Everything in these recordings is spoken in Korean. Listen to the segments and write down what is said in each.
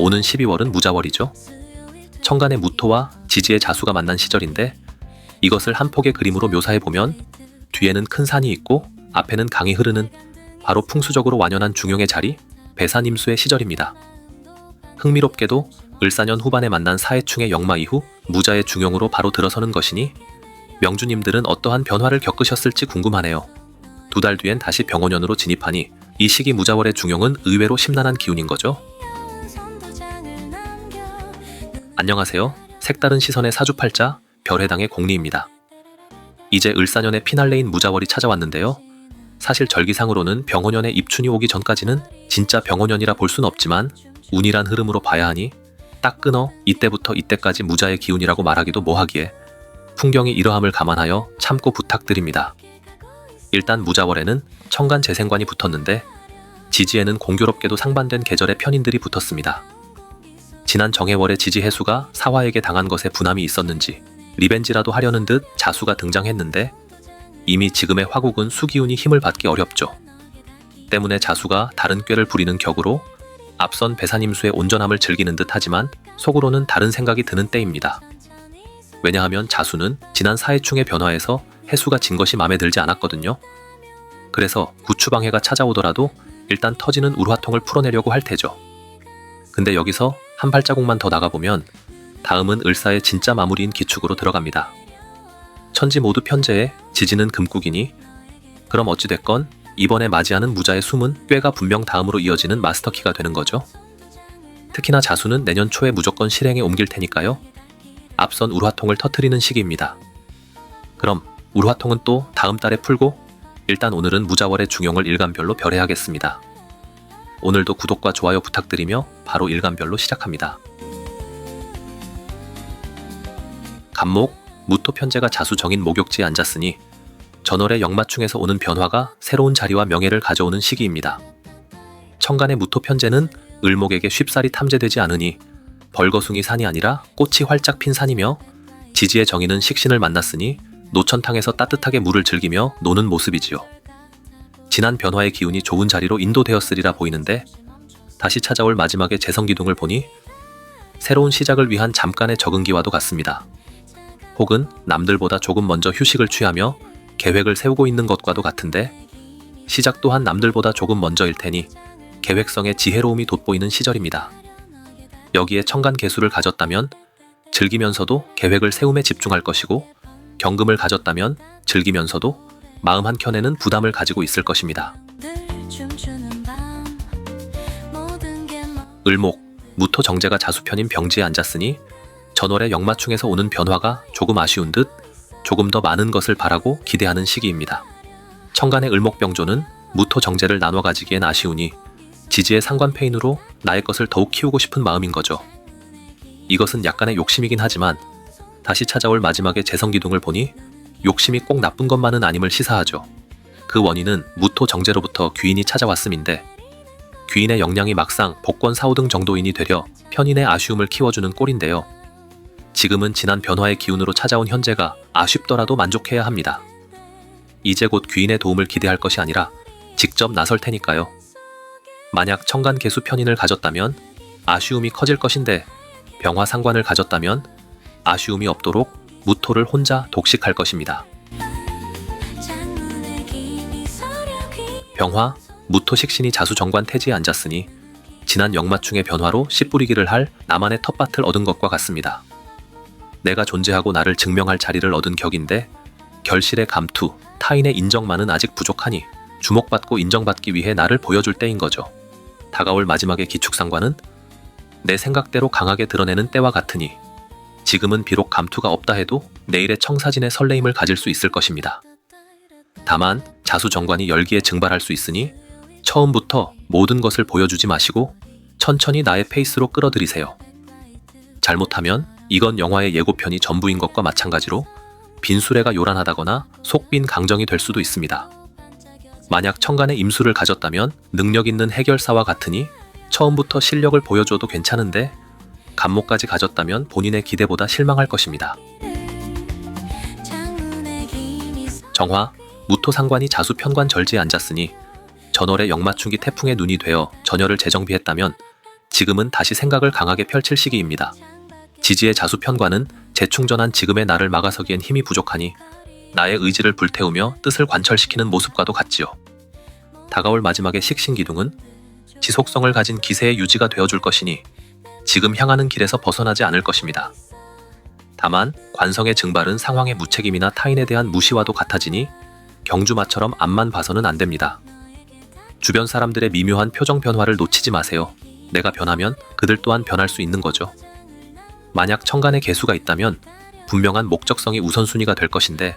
오는 12월은 무자월이죠. 천간의 무토와 지지의 자수가 만난 시절인데 이것을 한 폭의 그림으로 묘사해보면 뒤에는 큰 산이 있고 앞에는 강이 흐르는 바로 풍수적으로 완연한 중용의 자리, 배산임수의 시절입니다. 흥미롭게도 을사년 후반에 만난 사해충의 역마 이후 무자의 중용으로 바로 들어서는 것이니 명주님들은 어떠한 변화를 겪으셨을지 궁금하네요. 2달 뒤엔 다시 병원년으로 진입하니 이 시기 무자월의 중용은 의외로 심란한 기운인 거죠. 안녕하세요. 색다른 시선의 사주팔자 별해당의 공리입니다. 이제 을사년의 피날레인 무자월이 찾아왔는데요. 사실 절기상으로는 병원년의 입춘이 오기 전까지는 진짜 병원년이라 볼 순 없지만 운이란 흐름으로 봐야 하니 딱 끊어 이때부터 이때까지 무자의 기운이라고 말하기도 뭐하기에 풍경이 이러함을 감안하여 참고 부탁드립니다. 일단 무자월에는 천간 재생관이 붙었는데 지지에는 공교롭게도 상반된 계절의 편인들이 붙었습니다. 지난 정해월의 지지 해수가 사화에게 당한 것에 분함이 있었는지 리벤지라도 하려는 듯 자수가 등장했는데 이미 지금의 화국은 수기운이 힘을 받기 어렵죠. 때문에 자수가 다른 꾀를 부리는 격으로 앞선 배산임수의 온전함을 즐기는 듯 하지만 속으로는 다른 생각이 드는 때입니다. 왜냐하면 자수는 지난 사해충의 변화에서 해수가 진 것이 마음에 들지 않았거든요. 그래서 구추방해가 찾아오더라도 일단 터지는 울화통을 풀어내려고 할 테죠. 근데 여기서 한 발자국만 더 나가보면 다음은 을사의 진짜 마무리인 기축으로 들어갑니다. 천지 모두 편재에 지지는 금국이니 그럼 어찌됐건 이번에 맞이하는 무자의 숨은 꾀가 분명 다음으로 이어지는 마스터키가 되는 거죠. 특히나 자수는 내년 초에 무조건 실행에 옮길 테니까요. 앞선 울화통을 터트리는 시기입니다. 그럼 울화통은 또 다음 달에 풀고 일단 오늘은 무자월의 중용을 일간별로 별해하겠습니다. 오늘도 구독과 좋아요 부탁드리며 바로 일간별로 시작합니다. 간목, 무토 편재가 자수 정인 목욕지에 앉았으니 전월의 역마충에서 오는 변화가 새로운 자리와 명예를 가져오는 시기입니다. 천간의 무토 편재는 을목에게 쉽사리 탐재되지 않으니 벌거숭이 산이 아니라 꽃이 활짝 핀 산이며 지지의 정인은 식신을 만났으니 노천탕에서 따뜻하게 물을 즐기며 노는 모습이지요. 지난 변화의 기운이 좋은 자리로 인도되었으리라 보이는데 다시 찾아올 마지막의 재성기둥을 보니 새로운 시작을 위한 잠깐의 적응기와도 같습니다. 혹은 남들보다 조금 먼저 휴식을 취하며 계획을 세우고 있는 것과도 같은데 시작 또한 남들보다 조금 먼저일 테니 계획성의 지혜로움이 돋보이는 시절입니다. 여기에 천간 개수를 가졌다면 즐기면서도 계획을 세움에 집중할 것이고 경금을 가졌다면 즐기면서도 마음 한켠에는 부담을 가지고 있을 것입니다. 을목, 무토 정제가 자수편인 병지에 앉았으니 전월의 역마충에서 오는 변화가 조금 아쉬운 듯 조금 더 많은 것을 바라고 기대하는 시기입니다. 천간의 을목병조는 무토 정제를 나눠 가지기엔 아쉬우니 지지의 상관패인으로 나의 것을 더욱 키우고 싶은 마음인 거죠. 이것은 약간의 욕심이긴 하지만 다시 찾아올 마지막의 재성기둥을 보니 욕심이 꼭 나쁜 것만은 아님을 시사하죠. 그 원인은 무토 정제로부터 귀인이 찾아왔음인데 귀인의 역량이 막상 복권 4,5등 정도인이 되려 편인의 아쉬움을 키워주는 꼴인데요. 지금은 지난 변화의 기운으로 찾아온 현재가 아쉽더라도 만족해야 합니다. 이제 곧 귀인의 도움을 기대할 것이 아니라 직접 나설 테니까요. 만약 천간 개수 편인을 가졌다면 아쉬움이 커질 것인데 병화 상관을 가졌다면 아쉬움이 없도록 무토를 혼자 독식할 것입니다. 병화, 무토 식신이 자수 정관 태지에 앉았으니 지난 역마충의 변화로 씨 뿌리기를 할 나만의 텃밭을 얻은 것과 같습니다. 내가 존재하고 나를 증명할 자리를 얻은 격인데 결실의 감투, 타인의 인정만은 아직 부족하니 주목받고 인정받기 위해 나를 보여줄 때인 거죠. 다가올 마지막의 기축상관은 내 생각대로 강하게 드러내는 때와 같으니 지금은 비록 감투가 없다 해도 내일의 청사진의 설레임을 가질 수 있을 것입니다. 다만 자수정관이 열기에 증발할 수 있으니 처음부터 모든 것을 보여주지 마시고 천천히 나의 페이스로 끌어들이세요. 잘못하면 이건 영화의 예고편이 전부인 것과 마찬가지로 빈수레가 요란하다거나 속빈 강정이 될 수도 있습니다. 만약 천간의 임수를 가졌다면 능력 있는 해결사와 같으니 처음부터 실력을 보여줘도 괜찮은데 간목까지 가졌다면 본인의 기대보다 실망할 것입니다. 정화, 무토 상관이 자수 편관 절지에 앉았으니 전월의 역마충기 태풍의 눈이 되어 전열을 재정비했다면 지금은 다시 생각을 강하게 펼칠 시기입니다. 지지의 자수 편과는 재충전한 지금의 나를 막아서기엔 힘이 부족하니 나의 의지를 불태우며 뜻을 관철시키는 모습과도 같지요. 다가올 마지막의 식신기둥은 지속성을 가진 기세의 유지가 되어줄 것이니 지금 향하는 길에서 벗어나지 않을 것입니다. 다만 관성의 증발은 상황의 무책임이나 타인에 대한 무시와도 같아지니 경주마처럼 앞만 봐서는 안 됩니다. 주변 사람들의 미묘한 표정 변화를 놓치지 마세요. 내가 변하면 그들 또한 변할 수 있는 거죠. 만약 천간에 개수가 있다면 분명한 목적성이 우선순위가 될 것인데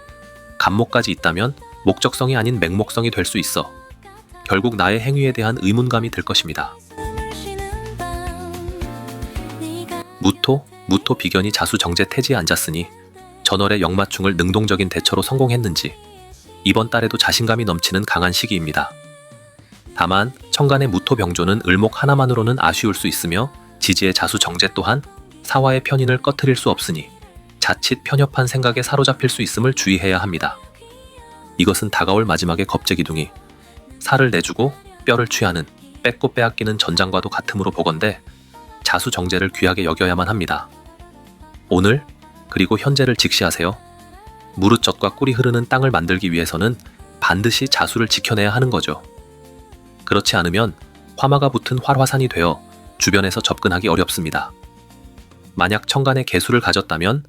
간목까지 있다면 목적성이 아닌 맹목성이 될 수 있어 결국 나의 행위에 대한 의문감이 들 것입니다. 무토 비견이 자수 정제 태지에 앉았으니 전월의 역마충을 능동적인 대처로 성공했는지 이번 달에도 자신감이 넘치는 강한 시기입니다. 다만 천간의 무토 병조는 을목 하나만으로는 아쉬울 수 있으며 지지의 자수 정제 또한 사화의 편인을 꺼트릴 수 없으니 자칫 편협한 생각에 사로잡힐 수 있음을 주의해야 합니다. 이것은 다가올 마지막의 겁재기둥이 살을 내주고 뼈를 취하는 뺏고 빼앗기는 전장과도 같음으로 보건대 자수 정제를 귀하게 여겨야만 합니다. 오늘 그리고 현재를 직시하세요. 무릇젖과 꿀이 흐르는 땅을 만들기 위해서는 반드시 자수를 지켜내야 하는 거죠. 그렇지 않으면 화마가 붙은 활화산이 되어 주변에서 접근하기 어렵습니다. 만약 천간에 개수를 가졌다면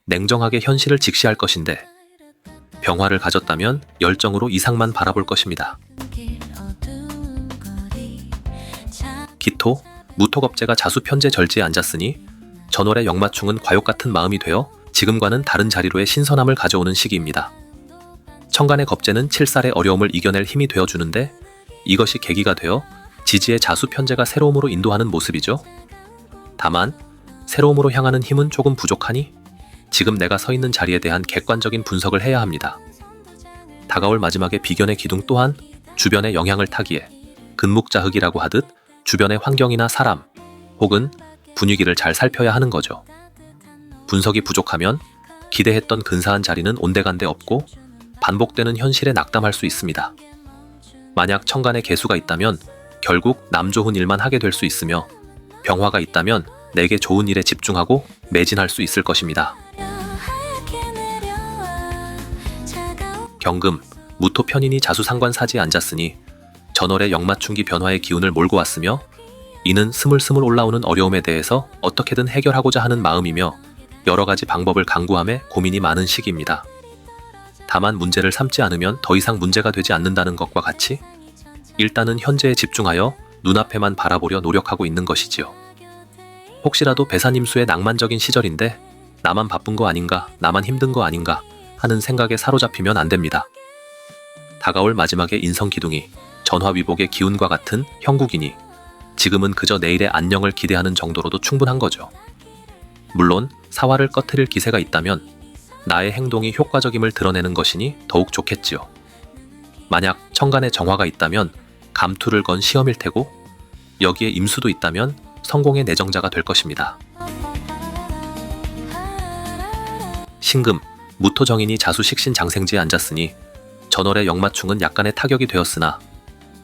냉정하게 현실을 직시할 것인데 병화를 가졌다면 열정으로 이상만 바라볼 것입니다. 기토, 무토겁제가 자수 편제 절지에 앉았으니 전월의 역마충은 과욕 같은 마음이 되어 지금과는 다른 자리로의 신선함을 가져오는 시기입니다. 천간의 겁제는 칠살의 어려움을 이겨낼 힘이 되어주는데 이것이 계기가 되어 지지의 자수 편제가 새로움으로 인도하는 모습이죠. 다만 새로움으로 향하는 힘은 조금 부족하니 지금 내가 서 있는 자리에 대한 객관적인 분석을 해야 합니다. 다가올 마지막의 비견의 기둥 또한 주변의 영향을 타기에 근묵자흑이라고 하듯 주변의 환경이나 사람 혹은 분위기를 잘 살펴야 하는 거죠. 분석이 부족하면 기대했던 근사한 자리는 온데간데 없고 반복되는 현실에 낙담할 수 있습니다. 만약 천간에 개수가 있다면 결국 남 좋은 일만 하게 될 수 있으며 병화가 있다면 내게 좋은 일에 집중하고 매진할 수 있을 것입니다. 경금, 무토 편인이 자수상관사지에 앉았으니 전월의 역마충기 변화의 기운을 몰고 왔으며 이는 스물스물 올라오는 어려움에 대해서 어떻게든 해결하고자 하는 마음이며 여러 가지 방법을 강구함에 고민이 많은 시기입니다. 다만 문제를 삼지 않으면 더 이상 문제가 되지 않는다는 것과 같이 일단은 현재에 집중하여 눈앞에만 바라보려 노력하고 있는 것이지요. 혹시라도 배산임수의 낭만적인 시절인데 나만 바쁜 거 아닌가, 나만 힘든 거 아닌가 하는 생각에 사로잡히면 안 됩니다. 다가올 마지막의 인성기둥이 전화위복의 기운과 같은 형국이니 지금은 그저 내일의 안녕을 기대하는 정도로도 충분한 거죠. 물론 사화를 꺼트릴 기세가 있다면 나의 행동이 효과적임을 드러내는 것이니 더욱 좋겠지요. 만약 천간에 정화가 있다면 감투를 건 시험일 테고 여기에 임수도 있다면 성공의 내정자가 될 것입니다. 신금, 무토정인이 자수식신 장생지에 앉았으니 전월의 역마충은 약간의 타격이 되었으나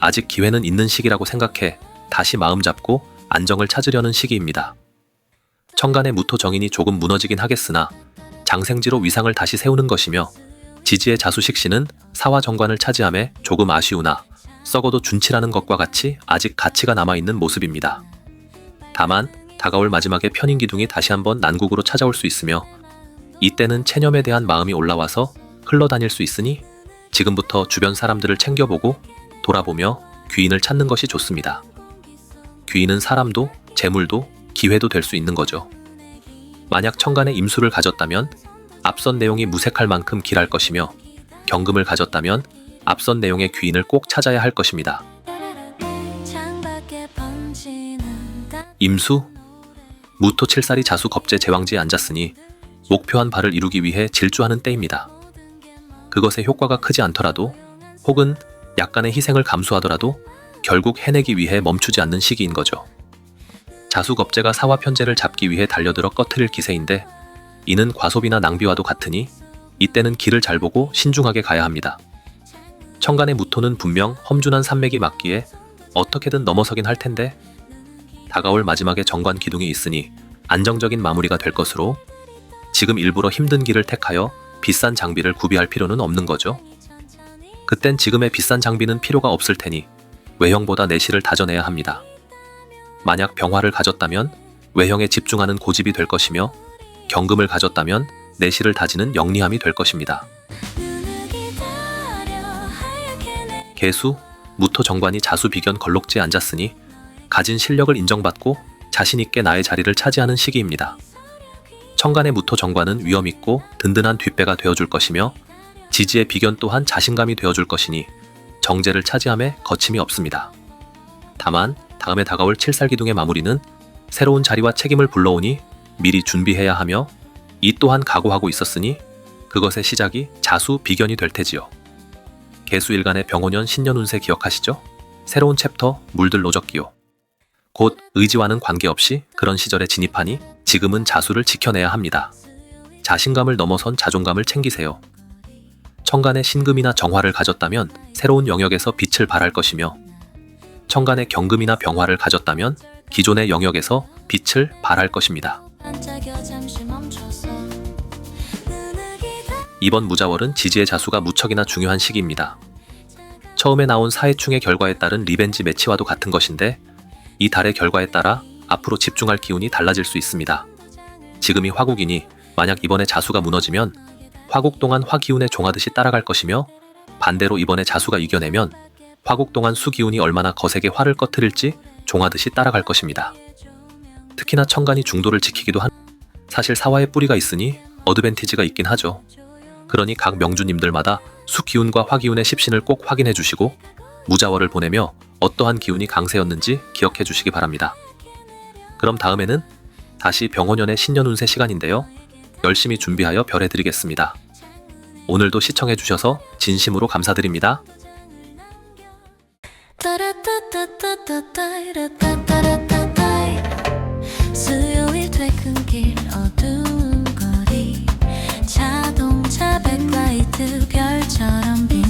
아직 기회는 있는 시기라고 생각해 다시 마음 잡고 안정을 찾으려는 시기입니다. 천간의 무토정인이 조금 무너지긴 하겠으나 장생지로 위상을 다시 세우는 것이며 지지의 자수식신은 사화정관을 차지함에 조금 아쉬우나 썩어도 준치라는 것과 같이 아직 가치가 남아있는 모습입니다. 다만 다가올 마지막에 편인기둥이 다시 한번 난국으로 찾아올 수 있으며 이때는 체념에 대한 마음이 올라와서 흘러다닐 수 있으니 지금부터 주변 사람들을 챙겨보고 돌아보며 귀인을 찾는 것이 좋습니다. 귀인은 사람도 재물도 기회도 될 수 있는 거죠. 만약 천간에 임수를 가졌다면 앞선 내용이 무색할 만큼 길할 것이며 경금을 가졌다면 앞선 내용의 귀인을 꼭 찾아야 할 것입니다. 임수, 무토 칠살이 자수 겁제 제왕지에 앉았으니 목표한 바를 이루기 위해 질주하는 때입니다. 그것의 효과가 크지 않더라도 혹은 약간의 희생을 감수하더라도 결국 해내기 위해 멈추지 않는 시기인 거죠. 자수겁제가 사화 편제를 잡기 위해 달려들어 꺼트릴 기세인데 이는 과소비나 낭비와도 같으니 이때는 길을 잘 보고 신중하게 가야 합니다. 천간의 무토는 분명 험준한 산맥이 맞기에 어떻게든 넘어서긴 할 텐데 다가올 마지막에 정관 기둥이 있으니 안정적인 마무리가 될 것으로 지금 일부러 힘든 길을 택하여 비싼 장비를 구비할 필요는 없는 거죠. 그땐 지금의 비싼 장비는 필요가 없을 테니 외형보다 내실을 다져내야 합니다. 만약 병화를 가졌다면 외형에 집중하는 고집이 될 것이며 경금을 가졌다면 내실을 다지는 영리함이 될 것입니다. 개수, 무토 정관이 자수 비견 걸록지에 앉았으니 가진 실력을 인정받고 자신있게 나의 자리를 차지하는 시기입니다. 천간의 무토 정관은 위엄있고 든든한 뒷배가 되어줄 것이며 지지의 비견 또한 자신감이 되어줄 것이니 정제를 차지함에 거침이 없습니다. 다만 다음에 다가올 칠살기둥의 마무리는 새로운 자리와 책임을 불러오니 미리 준비해야 하며 이 또한 각오하고 있었으니 그것의 시작이 자수 비견이 될 테지요. 개수일간의 병원년 신년 운세 기억하시죠? 새로운 챕터 물들 노적기요. 곧 의지와는 관계없이 그런 시절에 진입하니 지금은 자수를 지켜내야 합니다. 자신감을 넘어선 자존감을 챙기세요. 천간에 신금이나 정화를 가졌다면 새로운 영역에서 빛을 발할 것이며 천간에 경금이나 병화를 가졌다면 기존의 영역에서 빛을 발할 것입니다. 이번 무자월은 지지의 자수가 무척이나 중요한 시기입니다. 처음에 나온 사해충의 결과에 따른 리벤지 매치와도 같은 것인데 이 달의 결과에 따라 앞으로 집중할 기운이 달라질 수 있습니다. 지금이 화국이니 만약 이번에 자수가 무너지면 화국 동안 화기운에 종하듯이 따라갈 것이며 반대로 이번에 자수가 이겨내면 화국 동안 수기운이 얼마나 거세게 화를 꺼트릴지 종하듯이 따라갈 것입니다. 특히나 천간이 중도를 지키기도 한 사실 사화의 뿌리가 있으니 어드밴티지가 있긴 하죠. 그러니 각 명주님들마다 수기운과 화기운의 십신을 꼭 확인해 주시고 무자월을 보내며 어떠한 기운이 강세였는지 기억해 주시기 바랍니다. 그럼 다음에는 다시 병원년의 신년 운세 시간인데요. 열심히 준비하여 별해드리겠습니다. 오늘도 시청해 주셔서 진심으로 감사드립니다. 수요일 퇴근길 어두운 거리 자동차 백라이트 별처럼 빛